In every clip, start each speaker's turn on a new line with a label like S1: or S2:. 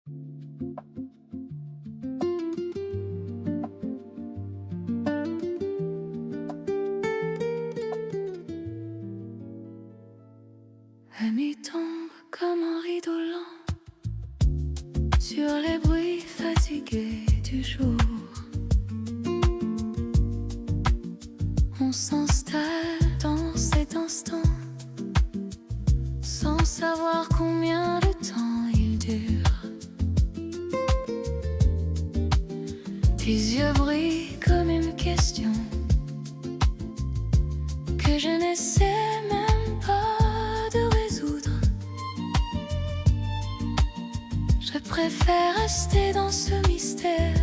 S1: La nuit tombe comme un rideau lent sur les bruits fatigués du jour. On s'installe dans cet instant sans savoir combien de temps il dure. Tes yeux brillent comme une question que je n'essaie même pas de résoudre. Je préfère rester dans ce mystère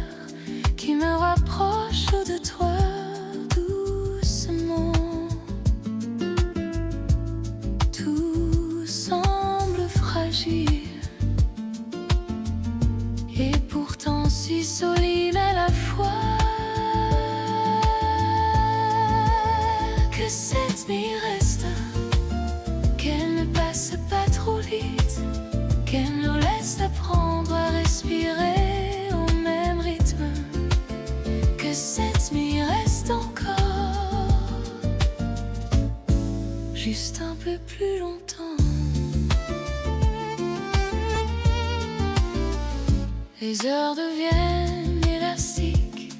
S1: qui me rapproche de toi doucement. Tout semble fragile et pourtant si solide à la fois. Que cette nuit reste, qu'elle ne passe pas trop vite, qu'elle nous laisse apprendre à respirer au même rythme. Que cette nuit reste encore juste un peu plus longtemps. Les heures deviennent élastiques,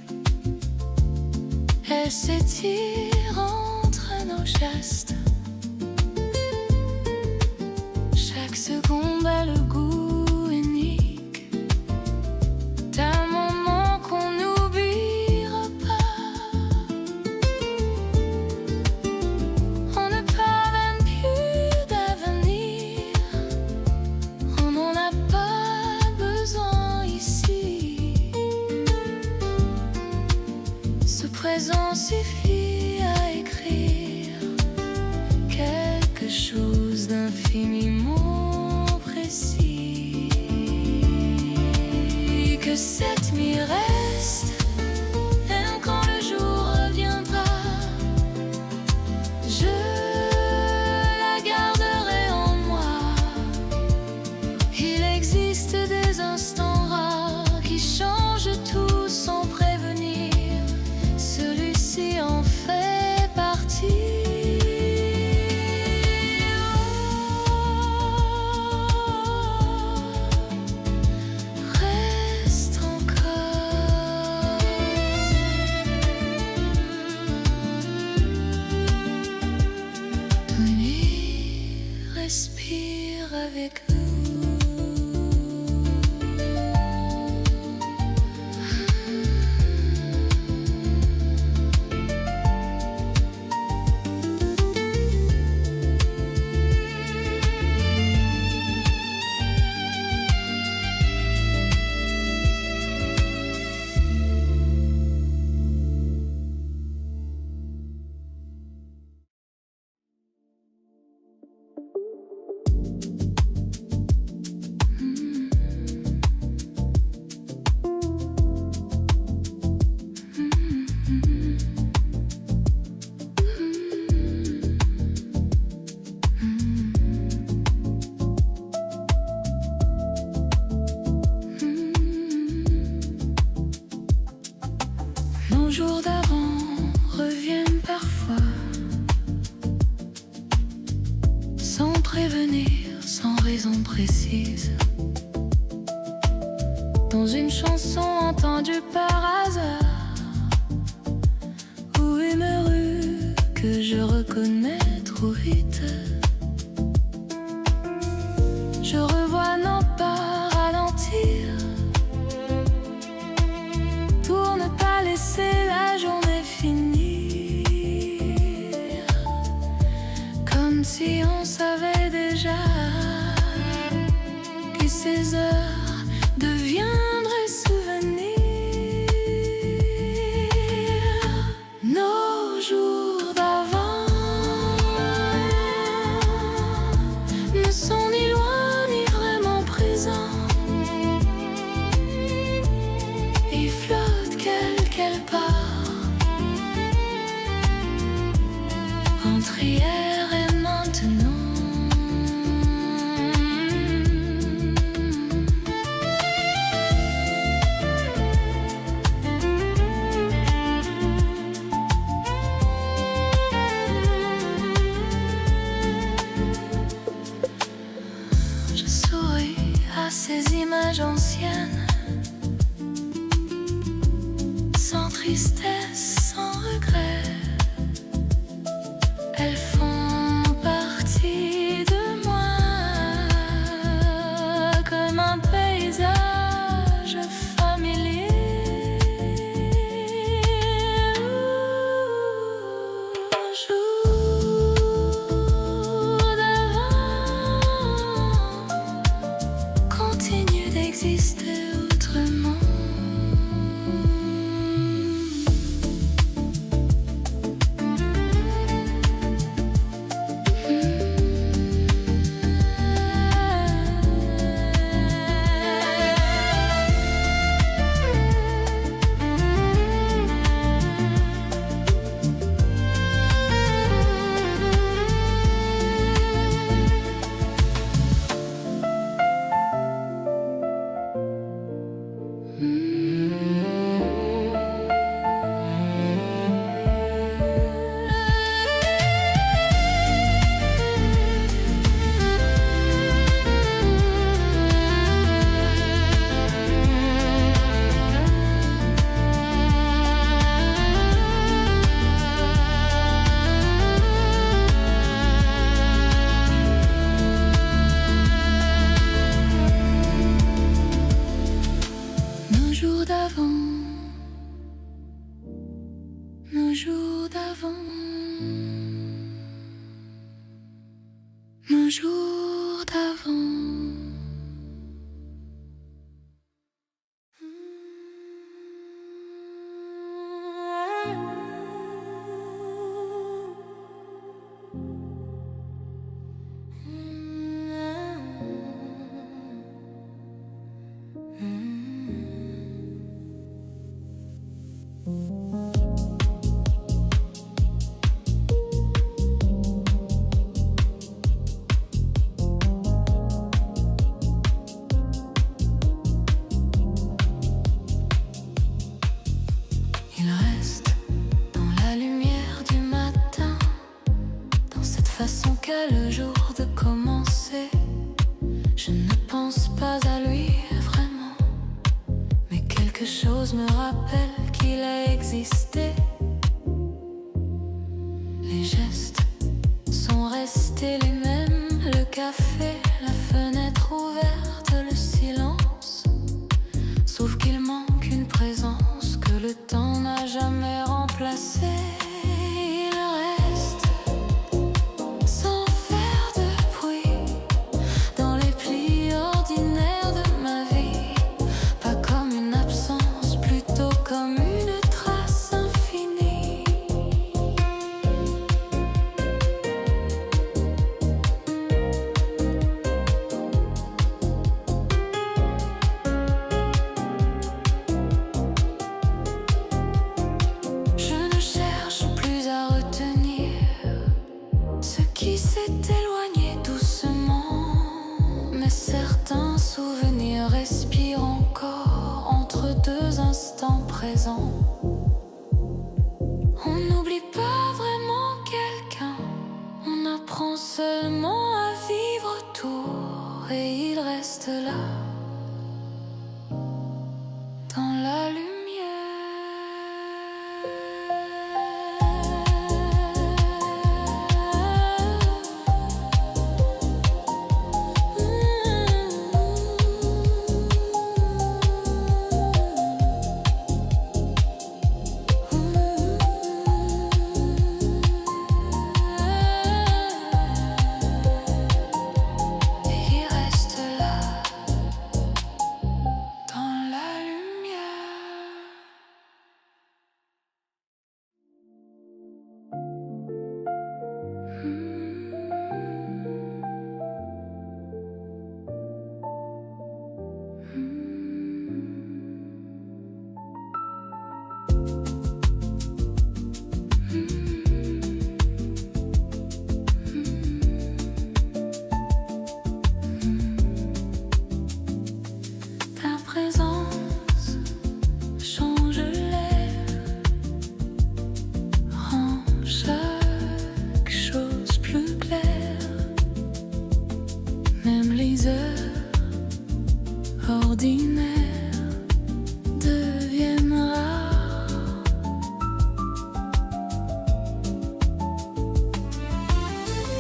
S1: elles s'étirent entre nos gestes. Chaque seconde a le goût unique d'un moment qu'on n'oubliera pas. On ne parle plus d'avenir, on n'en a pas besoin ici. Ce présent suffit à écrire quelque chose d'infiniment précis. Que cette nuit reste, même quand le jour reviendra. Je la garderai en moi. Il existe des instants rares qui changent tout sans prévenir. Celui-ci en fait partie. Reste encore. Toute nuit, respire avec nous. Nos jours d'avant reviennent parfois, sans prévenir, sans raison précise. Dans une chanson entendue par hasard, ou une rue que je reconnais trop vite. Je revois nos pas ralentir, pour ne pas laisser la journée finir. Comme si on savait déjà que ces heures deviendraient souvenirs. Nos jours d'avant ne sont ni loin ni vraiment présents. Ils flottent quelque part entre hier et maintenant. ces images anciennes, sans tristesse, sans regret. Elles font partie de moi, comme un paysage familier. Jour d'avant continue d'exister autrement. Nos jours d'avant, nos jours d'avant, nos jours d'avant. Il reste dans la lumière du matin, dans cette façon qu'a le jour de commencer. Je ne pense pas à lui vraiment, mais quelque chose me rappelle qu'il a existé. Les gestes sont restés les mêmes, le café, la fenêtre ouverte, le silence. Sauf qu'il manque une présence que le temps n'a jamais remplacée. Il reste sans faire de bruit dans les plis ordinaires de ma vie, pas comme une absence, plutôt comme une trace infinie. Je ne cherche plus à retenir ce qui s'est éloigné doucement, mais certains souvenirs respirent encore entre deux instants présents. On n'oublie pas vraiment quelqu'un, on apprend seulement à vivre autour, et il reste là, dans la lumière. Et il reste là, ordinaires deviennent rares.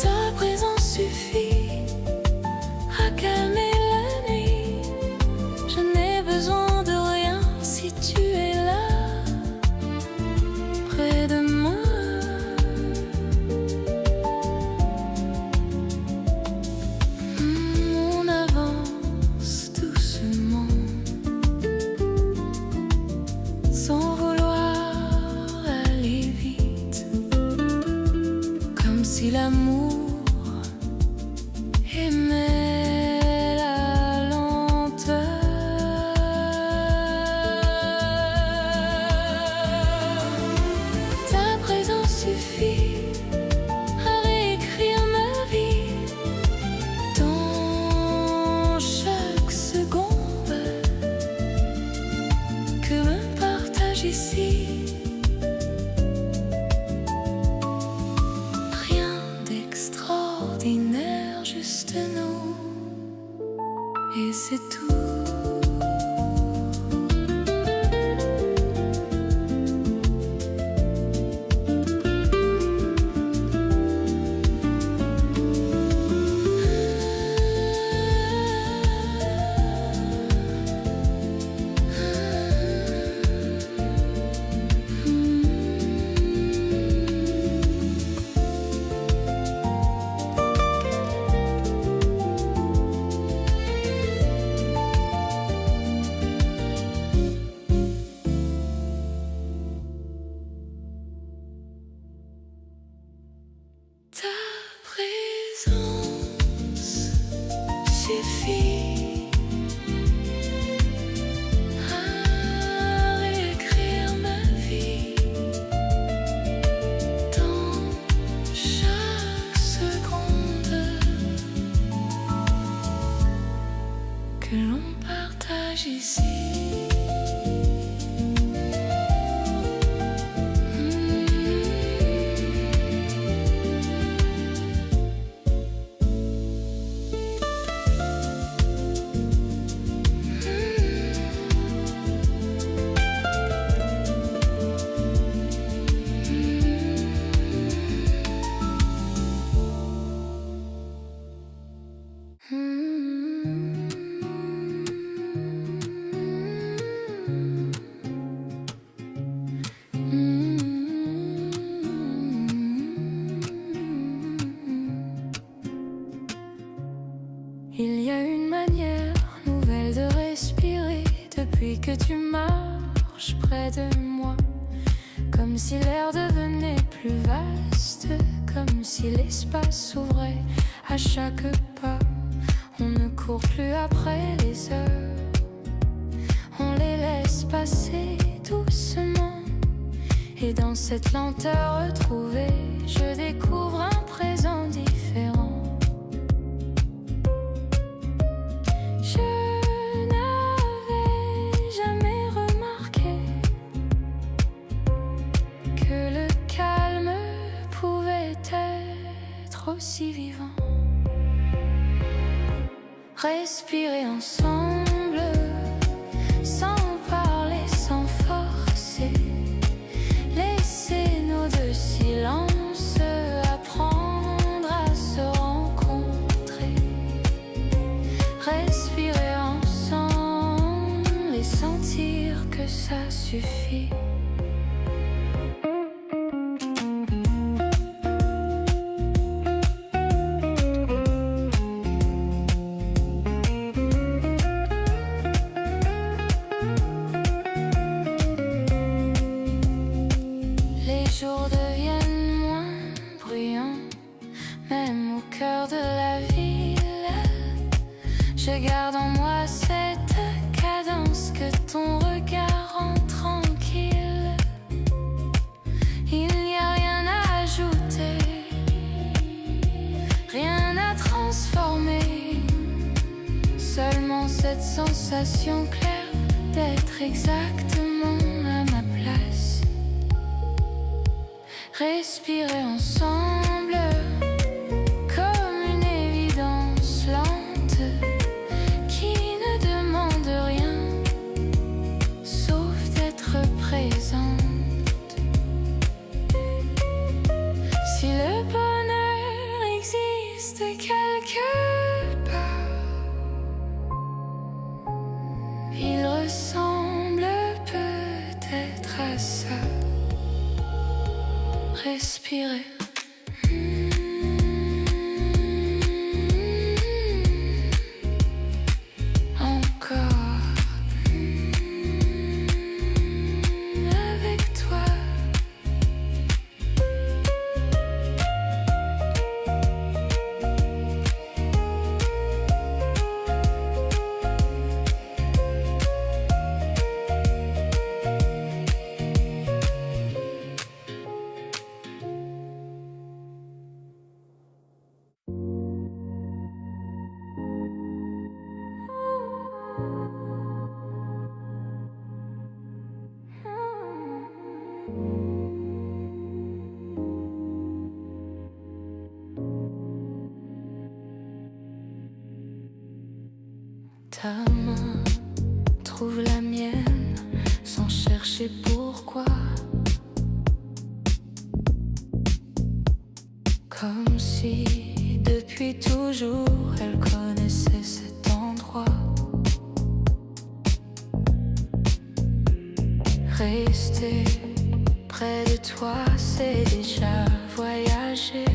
S1: Ta présence suffit à calmer la nuit. Je n'ai besoin de rien si tu es là, près de moi. On avance doucement, sans vouloir aller vite, comme si l'amour aimait la lenteur. Ta présence suffit à réécrire ma vie dans chaque seconde que l'on partage ici. Rien d'extraordinaire, juste nous, et c'est tout. Ta présence suffit à réécrire ma vie dans chaque seconde que l'on partage ici. Il y a une manière nouvelle de respirer depuis que tu marches près de moi, comme si l'air devenait plus vaste, comme si l'espace s'ouvrait à chaque pas. On ne court plus après les heures, on les laisse passer doucement. Et dans cette lenteur retrouvée, je découvre un présent différent. Je n'avais jamais remarqué que le calme pouvait être aussi vivant. Respirer ensemble, sans parler, sans forcer, laisser nos deux silences, apprendre à se rencontrer. Respirer ensemble et sentir que ça suffit. Les jours deviennent moins bruyants, même au cœur de la ville. Je garde en moi cette cadence que ton regard rend tranquille. Il n'y a rien à ajouter, rien à transformer, seulement cette sensation claire d'être exactement à ma place. Respirer ensemble comme une évidence lente qui ne demande rien. Il ressemble peut-être à ça. Respirer. Encore. Avec toi. Ta main trouve la mienne sans chercher pourquoi. Comme si depuis toujours elle connaissait cet endroit. Rester près de toi, c'est déjà voyager.